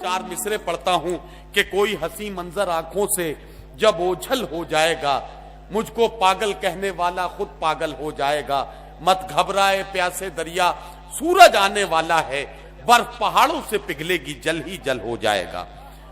चार मिसरे पढ़ता हूं कि कोई हंसी मंजर आंखों से जब ओझल हो जाएगा, मुझको पागल कहने वाला खुद पागल हो जाएगा। मत घबराए प्यासे दरिया, सूरज आने वाला है, बर्फ पहाड़ों से पिघलेगी, जल ही जल हो जाएगा।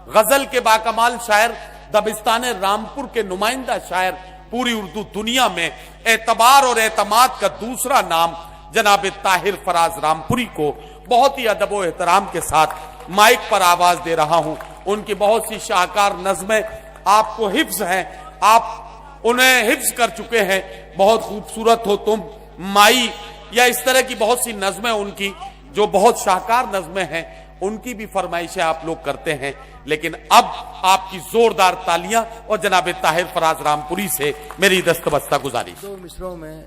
गजल के बाकमाल शायर, दबिस्तान रामपुर के नुमाइंदा शायर, पूरी उर्दू दुनिया में एतबार और एतमाद का दूसरा नाम जनाब ताहिर फराज रामपुरी को बहुत ही अदब व एहतराम के साथ माइक पर आवाज दे रहा हूं। उनकी बहुत सी शाहकार नज़में आपको हिफ्ज हैं, आप उन्हें हिफ्ज कर चुके हैं। बहुत खूबसूरत हो तुम, माई, या इस तरह की बहुत सी नज़में उनकी जो बहुत शाहकार नज़में हैं, उनकी भी फरमाइशें आप लोग करते हैं। लेकिन अब आपकी जोरदार तालियां और जनाब ताहिर फराज रामपुरी से मेरी दस्तबस्ता गुजारिश। दो मिसरों में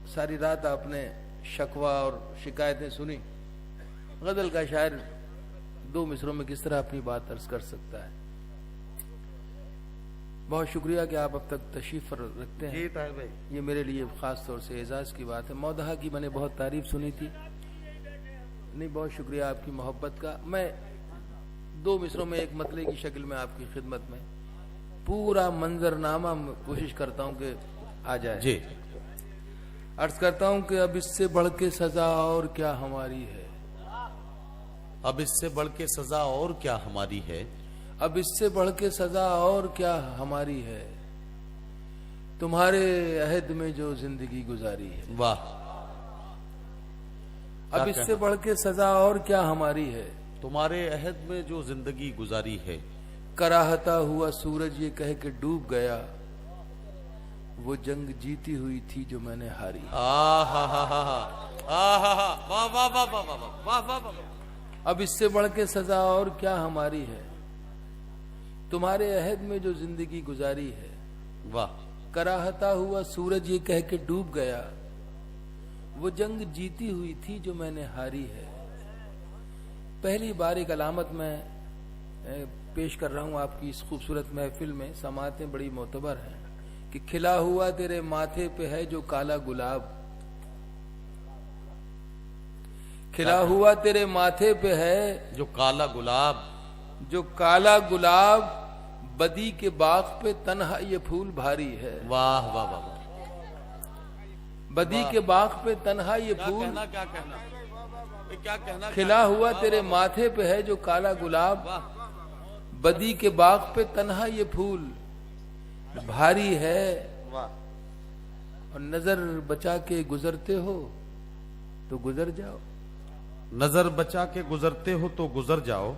सारी रात आपने शकवा और शिकायतें सुनी। गजल का शायर दो मिसरों में किस तरह अपनी बात अर्ज कर सकता है। बहुत शुक्रिया कि आप अब तक तशरीफ रखते हैं। जी ताहिर भाई, ये मेरे लिए खास तौर से एजाज की बात है। मौदहा की मैंने बहुत तारीफ सुनी थी, नहीं, बहुत शुक्रिया आपकी मोहब्बत का। मैं दो मिसरों में एक मतले की शक्ल में आपकी खिदमत में पूरा मंजरनामा कोशिश करता हूं कि आ जाए जी। अर्ज करता हूं कि अब इससे बढ़ के सजा और क्या हमारी है, अब इससे बढ़ के सजा और क्या हमारी है, अब इससे बढ़ के सजा और क्या हमारी है, तुम्हारे अहद में जो जिंदगी गुजारी है। वाह, अब इससे बढ़ के सजा और क्या हमारी है, तुम्हारे अहद में जो जिंदगी गुजारी है। कराहता हुआ सूरज ये कह के डूब गया, वो जंग जीती हुई थी जो मैंने हारी। अब इससे बढ़ के सजा और क्या हमारी है, तुम्हारे अहद में जो जिंदगी गुजारी है। वाह, कराहता हुआ सूरज ये कह के डूब गया, वो जंग जीती हुई थी जो मैंने हारी है। पहली बार एक अलामत में पेश कर रहा हूं आपकी इस खूबसूरत महफिल में। समातें बड़ी मोतबर हैं कि खिला हुआ तेरे माथे पे है जो काला गुलाब, खिला हुआ तेरे माथे पे है जो काला गुलाब, जो काला गुलाब, बदी के बाग पे तन्हा ये फूल भारी है। वाह वाह वाह, बदी के बाग पे तन्हा ये फूल, क्या कहना, क्या कहना, खिला हुआ तेरे माथे पे है जो काला गुलाब, बदी के बाग पे तन्हा ये फूल भारी है। और नजर बचा के गुजरते हो तो गुजर जाओ, नजर बचा के गुजरते हो तो गुजर जाओ,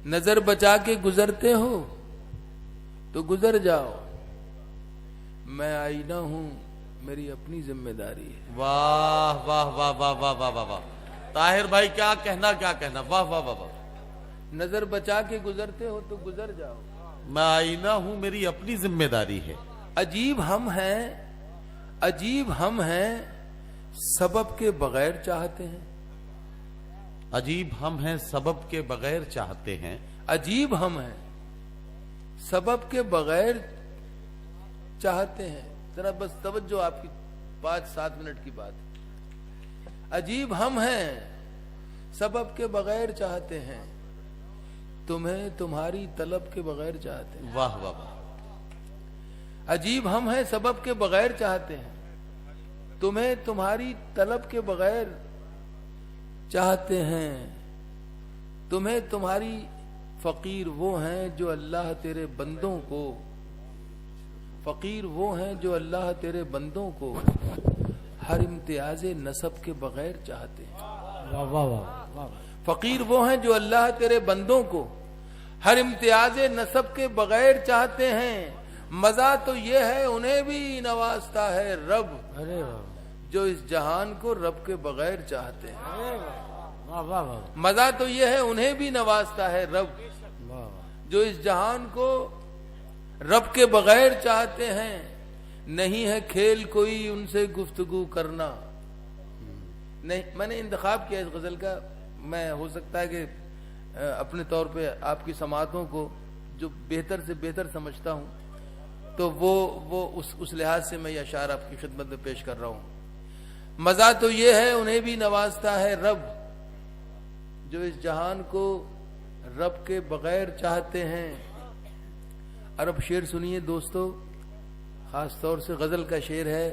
नजर बचा के गुजरते हो तो गुजर जाओ। मैं आईना हूं, मेरी अपनी जिम्मेदारी है। वाह वाह वाह वाह वाह वाह वाह वाह, ताहिर भाई क्या कहना, क्या कहना, वाह वाह वाह वाह। नजर बचा के गुजरते हो तो गुजर जाओ, मैं आईना हूं, मेरी अपनी जिम्मेदारी है। अजीब हम हैं, अजीब हम हैं, सबब के बगैर चाहते हैं। अजीब हम हैं, सबब के बगैर चाहते हैं। अजीब हम हैं, सबब के बगैर चाहते हैं। जरा बस तवज्जो, आपकी 5-7 मिनट की बात है। अजीब हम हैं, सबब के बगैर चाहते हैं, तुम्हें तुम्हारी तलब के बगैर चाहते हैं। वाह वाह वाह। अजीब हम हैं, सबब के बगैर चाहते हैं, तुम्हें तुम्हारी तलब के बगैर चाहते हैं। तुम्हें तुम्हारी फकीर वो हैं जो अल्लाह तेरे बंदों को, फकीर वो हैं जो अल्लाह तेरे बंदों को हर इम्तियाज नसब के बगैर चाहते हैं। वाह वाह वाह। फकीर वो हैं जो अल्लाह तेरे बंदों को हर इम्तियाज नसब के बगैर चाहते हैं। मजा तो ये है उन्हें भी नवाजता है रब, अरे जो इस जहान को रब के बगैर चाहते हैं। वाह वाह वाह। मजा तो ये है उन्हें भी नवाजता है रब, जो इस जहान को रब के बगैर चाहते हैं। नहीं है खेल कोई उनसे गुफ्तगू करना। नहीं, मैंने इंतखाब किया इस गजल का। मैं हो सकता है कि अपने तौर पे आपकी समातों को जो बेहतर से बेहतर समझता हूं, तो वो उस लिहाज से मैं ये अशार आपकी खिदमत में पेश कर रहा हूं। मजा तो ये है उन्हें भी नवाजता है रब, जो इस जहान को रब के बगैर चाहते हैं। और अब शेर सुनिए दोस्तों, खास तौर से गजल का शेर है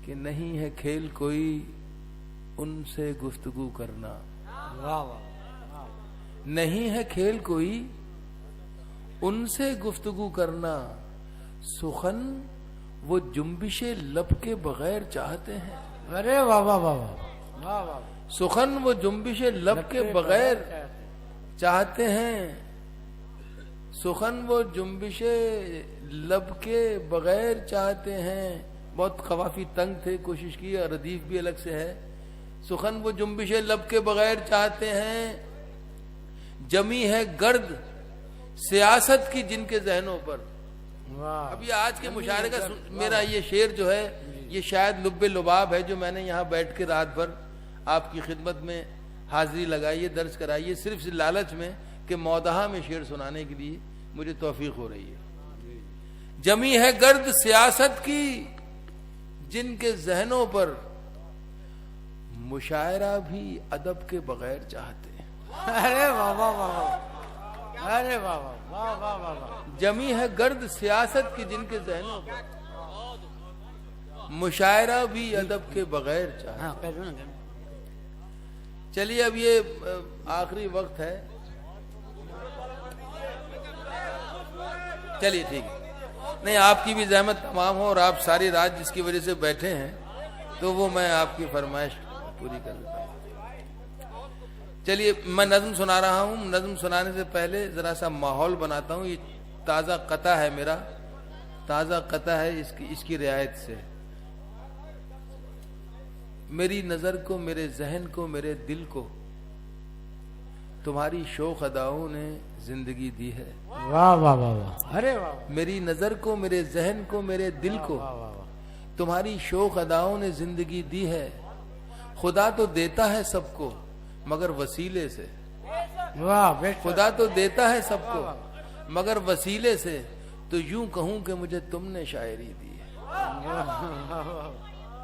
कि नहीं है खेल कोई उनसे गुफ्तगू करना। वाह वाह। नहीं है खेल कोई उनसे गुफ्तगू करना, सुखन वो जुम्बिशे लब के बगैर चाहते हैं। अरे वाह वाह वाह वाह वाह वाह। सुखन वो जुम्बिशे लब के बगैर चाहते हैं, सुखन वो जुम्बिशे लब के बगैर चाहते हैं। बहुत कवाफी तंग थे, कोशिश की और रदीफ भी अलग से है। सुखन वो जुम्बिशे लब के बगैर चाहते हैं, जमी है गर्द सियासत की जिनके जहनों पर। वाह। अब ये आज के मुशायरे का मेरा ये शेर जो है, ये शायद लुब्बे लुबाब है जो मैंने यहाँ बैठ के रात भर आपकी खिदमत में हाजिरी लगाई है, दर्ज कराई है, सिर्फ इस लालच में कि मौदहा में शेर सुनाने के लिए मुझे तौफीक हो रही है। जमी है गर्द सियासत की जिनके जहनों पर, मुशायरा भी अदब के बगैर चाहते हैं। अरे वाह वाह वाह। अरे वाह वाह वाह वाह वाह वाह। जमी है गर्द सियासत की जिनके जहनों पर, मुशायरा भी अदब के बगैर चाहते। हाँ कह दो ना। चलिए अब ये आखिरी वक्त है, चलिए ठीक है। नहीं, आपकी भी जहमत तमाम हो और आप सारी रात जिसकी वजह से बैठे हैं, तो वो मैं आपकी फरमाइश पूरी कर देता हूँ। चलिए मैं नज्म सुना रहा हूँ। नज्म सुनाने से पहले जरा सा माहौल बनाता हूँ। ये ताज़ा कता है, मेरा ताज़ा कता है, इसकी रियायत से। मेरी नजर को, मेरे जहन को, मेरे दिल को तुम्हारी शोख अदाओं ने जिंदगी दी है। वाह वाह वाह वाह। अरे वाह। मेरी नजर को, मेरे जहन को, मेरे दिल को वाह वाह वाह। तुम्हारी शोख अदाओं ने जिंदगी दी है। खुदा तो देता है सबको मगर वसीले से। वाह बेटा। खुदा तो देता है सबको मगर वसीले से, तो यूं कहूं कि मुझे तुमने शायरी दी है।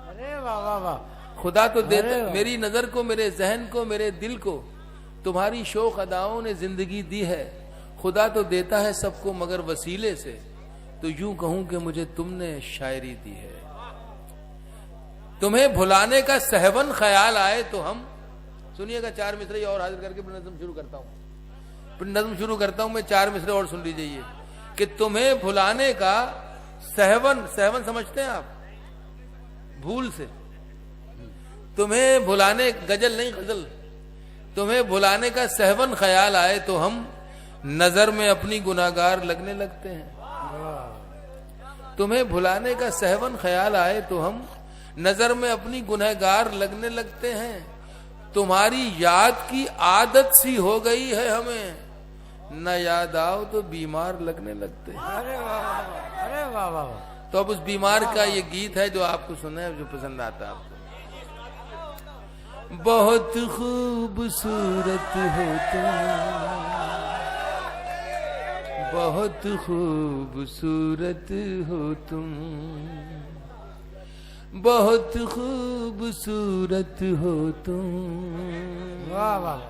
अरे वाह वाह वाह। खुदा तो देता, मेरी नजर को, मेरे जहन को, मेरे दिल को तुम्हारी शोख अदाओं ने जिंदगी दी है। खुदा तो देता है सबको मगर वसीले से, तो यूं कहूं कि मुझे तुमने शायरी दी है। तुम्हें भुलाने का सहवन ख्याल आए तो हम, सुनिएगा 4 मिसरे और हाजिर करके फिर नज़्म शुरू करता हूं। फिर नज़्म शुरू करता हूं मैं, 4 मिसरे और सुन लीजिए कि तुम्हें भुलाने का सहवन, सहवन समझते हैं आप, भूल से। तुम्हें भुलाने, गजल नहीं गजल, तुम्हें भुलाने का सहवन ख्याल आए तो हम नजर में अपनी गुनाहगार लगने लगते हैं। तुम्हें भुलाने का सहवन ख्याल आए तो हम नजर में अपनी गुनहगार लगने लगते हैं। तुम्हारी याद की आदत सी हो गई है हमें, न याद आओ तो बीमार लगने लगते हैं। अरे वाह वाह। अरे वाह वाह। तो अब उस बीमार का ये गीत है जो आपको सुना है, जो पसंद आता है आपको। बहुत खूबसूरत हो तुम, बहुत खूबसूरत हो तुम, बहुत खूबसूरत हो तुम। वाह वाह।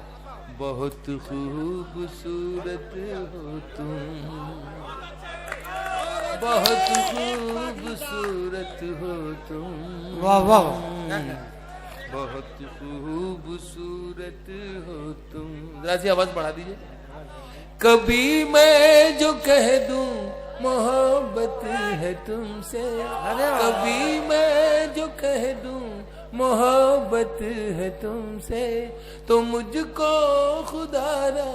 बहुत खूबसूरत हो तुम, बहुत खूबसूरत हो तुम। वाह वाह। बहुत खूबसूरत हो तुम। जरा सी आवाज बढ़ा दीजिए। कभी मैं जो कह दूं मोहब्बत है तुमसे, कभी मैं जो कह दूं मोहब्बत है तुमसे, तो मुझको खुदारा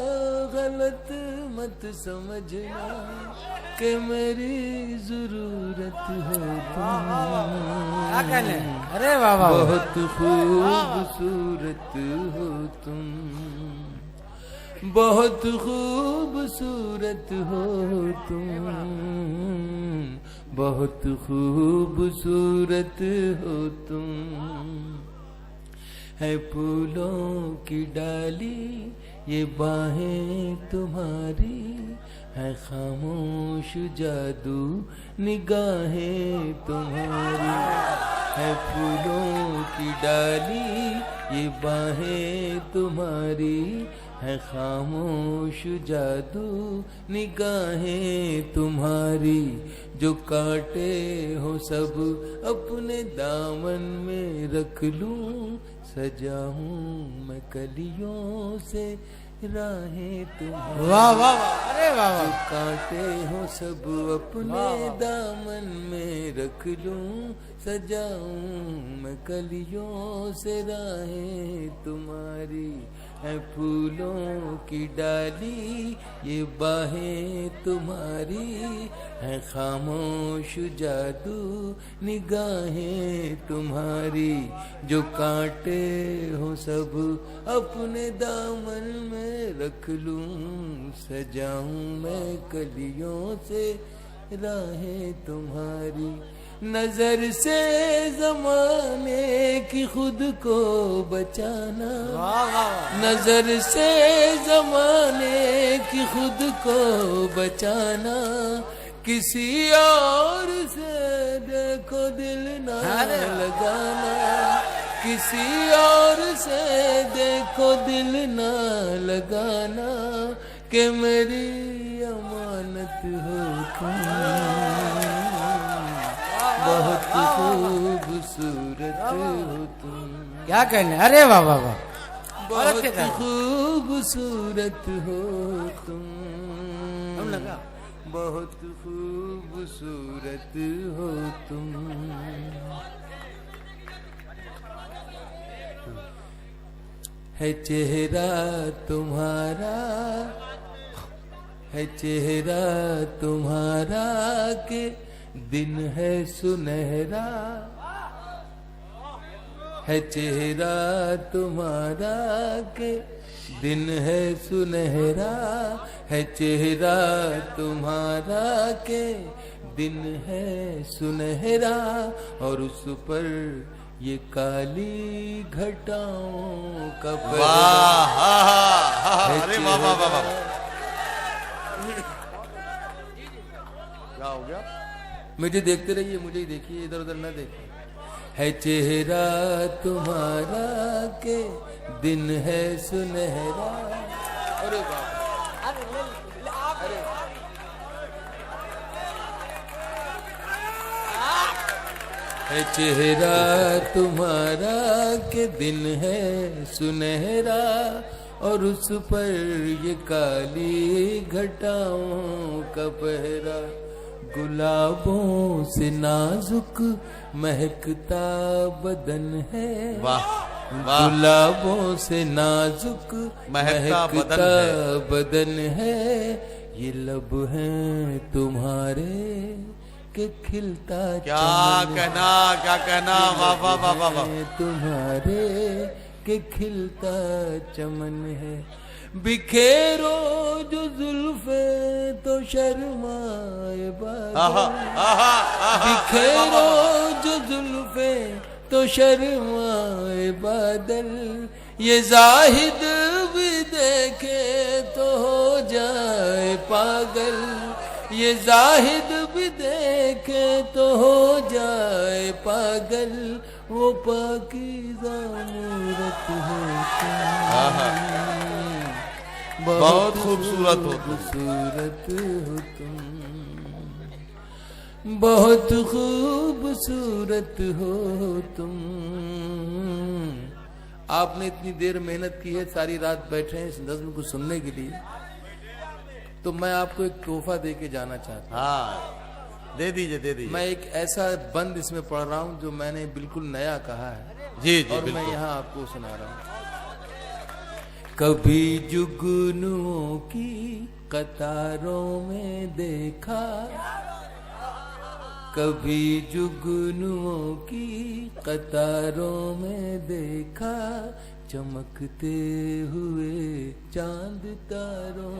गलत मत समझना कि मेरी जरूरत है तुम। अरे वाह वाह। बहुत खूबसूरत हो तुम, बहुत खूबसूरत हो तुम, बहुत खूबसूरत हो तुम। है फूलों की डाली ये बाहें तुम्हारी, है खामोश जादू निगाहें तुम्हारी। है फूलों की डाली ये बाहें तुम्हारी, ہے خاموش جادو نگاہیں تمہاری، جو کاٹے ہو سب اپنے دامن میں رکھ لوں، سجاؤں میں کلیوں سے راہیں تمہاری۔ واہ واہ واہ، ارے واہ جو واہ، کاٹے ہو سب اپنے دامن میں رکھ لوں، سجاؤں میں کلیوں سے راہیں تمہاری، ہے پھولوں کی ڈالی یہ باہیں تمہاری، ہے خاموش جادو نگاہیں تمہاری، جو کانٹے ہو سب اپنے دامن میں رکھ لوں، سجاؤں میں کلیوں سے راہیں تمہاری۔ نظر سے زمانے کی خود کو بچانا، واہ واہ، نظر سے زمانے کی خود کو بچانا، کسی اور سے دیکھو دل نہ لگانا، کسی اور سے دیکھو دل نہ لگانا، کہ میری امانت ہو تم، بہت خوبصورت ہو تم، کیا کہنے، ارے واہ واہ واہ، بہت خوبصورت ہو تم، بہت خوبصورت ہو تم۔ ہے چہرہ تمہارا، ہے چہرہ تمہارا کہ دن ہے سنہرا، ہے چہرہ تمہارا کہ دن ہے سنہرا، ہے چہرہ تمہارا کہ دن ہے سنہرا، اور اس پر یہ کالی گھٹاؤں کا واہ، ارے واہ واہ واہ واہ، کیا ہو گیا؟ مجھے دیکھتے رہیے، مجھے ہی دیکھیے، ادھر ادھر نہ دیکھیے۔ ہے چہرہ تمہارا کہ دن ہے سنہرا، ارے بابا، ہے چہرہ تمہارا کہ دن ہے سنہرا، اور اس پر یہ کالی گھٹاؤں کا پہرا، گلابوں سے نازک مہکتا بدن ہے، واہ واہ، گلابوں سے نازک مہکتا مہکتا بدن ہے، یہ لب ہیں تمہارے کہ کھلتا کیا چمن کہنا، کیا کہنا، واہ واہ واہ واہ واہ، ہے تمہارے کہ کھلتا چمن ہے، بکھیرو جو زلفیں تو شرمائے بادل، بکھیرو جو زلفیں تو شرمائے بادل، یہ زاہد بھی دیکھے تو ہو جائے پاگل، یہ زاہد بھی دیکھے تو ہو جائے پاگل، وہ پاکیزہ مورت ہے تم، بہت خوبصورت ہو تم، خوبصورت ہو تم، بہت خوبصورت ہو تم۔ آپ نے اتنی دیر محنت کی ہے، ساری رات بیٹھے ہیں اس نظم کو سننے کے لیے، تو میں آپ کو ایک تحفہ دے کے جانا چاہتا ہوں۔ ہاں دے دیجئے، دے دیجئے، میں ایک ایسا بند اس میں پڑھ رہا ہوں جو میں نے بالکل نیا کہا ہے، جی جی اور میں بالکل، یہاں آپ کو سنا رہا ہوں۔ کبھی جگنوں کی قطاروں میں دیکھا، کبھی جگنوں کی قطاروں میں دیکھا، چمکتے ہوئے چاند تاروں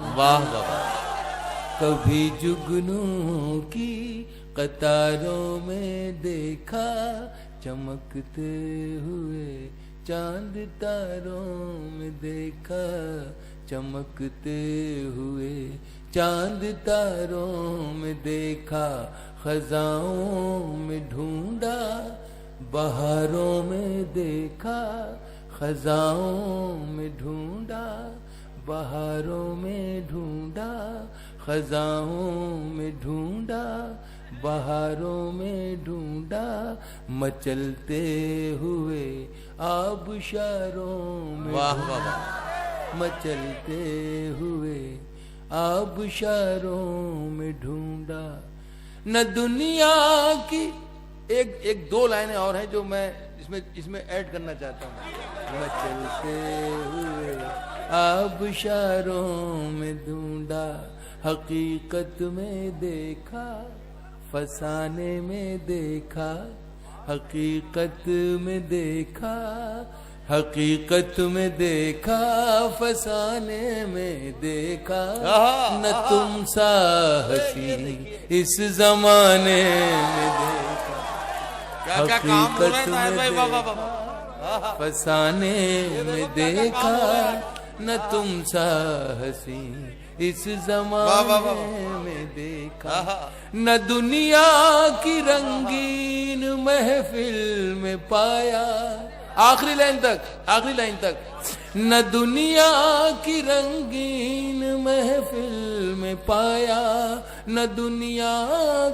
میں، واہ واہ، کبھی جگنوں کی قطاروں میں دیکھا، چمکتے ہوئے چاند تاروں میں دیکھا، چمکتے ہوئے چاند تاروں میں دیکھا، خزاؤں میں ڈھونڈا بہاروں میں دیکھا، خزاؤں میں ڈھونڈا बहारों में ढूंढा, खजाओं में ढूंढा, बहारों में ढूंढा, मचलते हुए आबशारों में वाह वाह वाह। मचलते हुए आबशारों में ढूंढा। न दुनिया की एक दो लाइनें और हैं जो मैं इसमें ऐड करना चाहता हूँ। मचलते हुए आबशारों में ढूंढा, हकीकत में देखा, फसाने में देखा, हकीकत में देखा, हकीकत में देखा, फसाने में देखा, न तुम सा हसी इस जमाने में देखा। हकीकत में देखा, फसाने में देखा, न तुम सा हसी इस जमाने में देखा। न दुनिया की रंगीन महफिल में पाया, आखिरी लाइन तक। न दुनिया की रंगीन महफिल में पाया, न दुनिया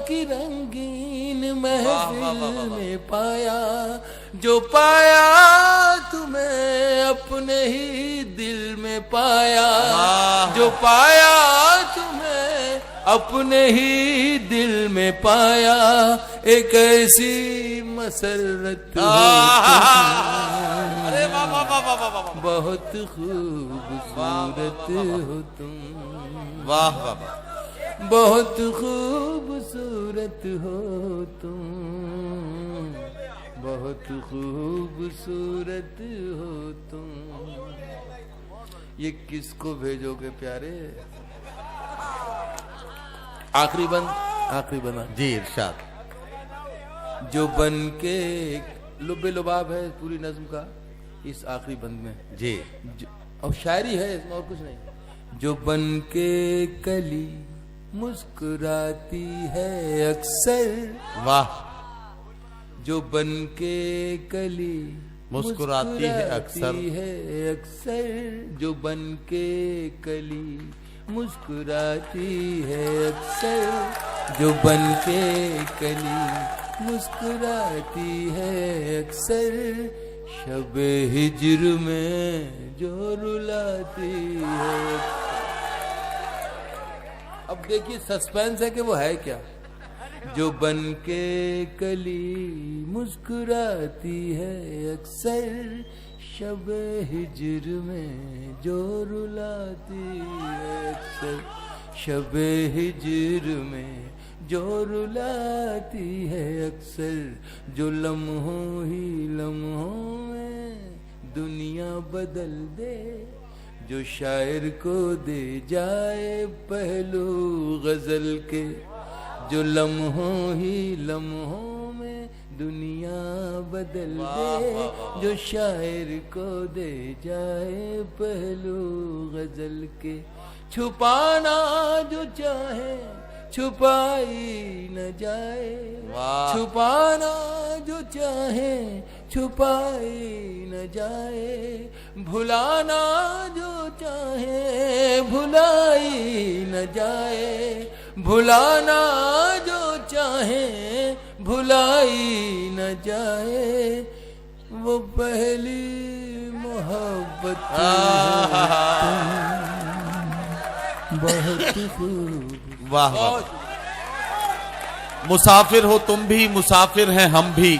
की रंगीन महफिल में पाया, जो पाया तुम्हें अपने ही दिल में पाया, जो पाया तुम्हें अपने ही दिल में पाया, एक ऐसी मसरत बहुत खूबसूरत हो तुम। वाह वाह वाह। बहुत खूबसूरत हो तुम, बहुत खूबसूरत हो तुम। ये किसको भेजोगे प्यारे? आखिरी बंद जी इरशाद। जो बन के लुबे लुबाब है पूरी नज्म का इस आखिरी बंद में जी, और शायरी है इसमें और कुछ नहीं। जो बन के कली मुस्कुराती है अक्सर, वाह। जो बन के कली मुस्कुराती है अक्सर, जो बन के कली मुस्कुराती है अक्सर, जो बन के कली मुस्कुराती है अक्सर, शबे हिज्र में जो रुलाती है। अब देखिए सस्पेंस है कि वो है क्या। जो बन के कली मुस्कुराती है अक्सर, शबे हिज्र में जो रुलाती है अक्सर, शबे हिज्र में जो रुलाती है अक्सर, जो लम्हों ही लम्हों में दुनिया बदल दे, जो शायर को दे जाए पहलू गजल के, जो लम्हों ही लम्हों में दुनिया बदल दे, जो शायर को दे जाए पहलू गजल के। छुपाना जो चाहे छुपाई न जाए, छुपाना जो चाहे छुपाई न जाए, भुलाना जो चाहे भुलाई न जाए, भुलाना जो चाहे भुलाई न जाए, वो पहली मोहब्बत बहुत खूब। वाह वाह। मुसाफिर हो तुम भी, मुसाफिर हैं हम भी,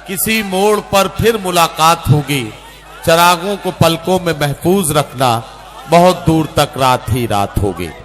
किसी मोड़ पर फिर मुलाकात होगी, चरागों को पलकों में महफूज रखना, बहुत दूर तक रात ही रात होगी।